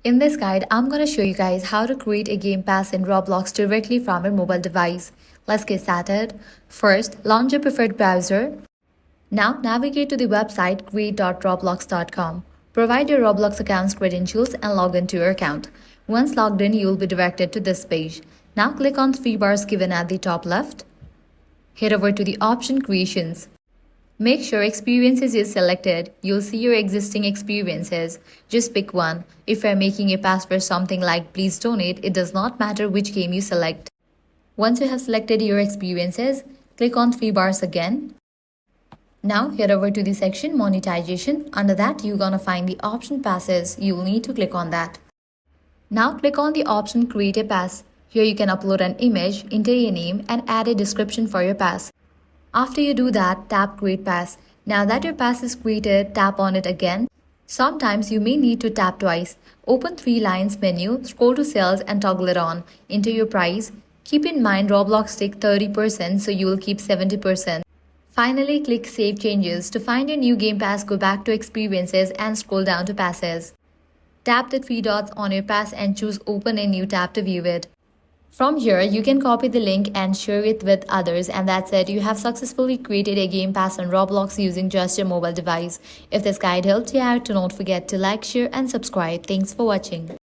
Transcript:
In this guide, I'm going to show you guys how to create a Game Pass in Roblox directly from your mobile device. Let's get started. First, launch your preferred browser. Now navigate to the website create.roblox.com. Provide your Roblox account's credentials and log into your account. Once logged in, you will be directed to this page. Now click on three bars given at the top left. Head over to the option Creations. Make sure Experiences is selected. You'll see your existing experiences. Just pick one. If you're making a pass for something like Please Donate, it does not matter which game you select. Once you have selected your experiences, click on three bars again. Now head over to the section Monetization. Under that, you're gonna find the option Passes. You will need to click on that. Now click on the option Create a Pass. Here you can upload an image, enter a name, and add a description for your pass. After you do that, tap Create Pass. Now that your pass is created, tap on it again. Sometimes you may need to tap twice. Open three lines menu, scroll to Sales and toggle it on. Enter your price. Keep in mind Roblox take 30%, so you will keep 70%. Finally, click Save Changes. To find your new Game Pass, go back to Experiences and scroll down to Passes. Tap the three dots on your pass and choose Open a New tab to view it. From here, you can copy the link and share it with others, and that's it. You have successfully created a Game Pass on Roblox using just your mobile device. If this guide helped you out, do not forget to like, share, and subscribe. Thanks for watching.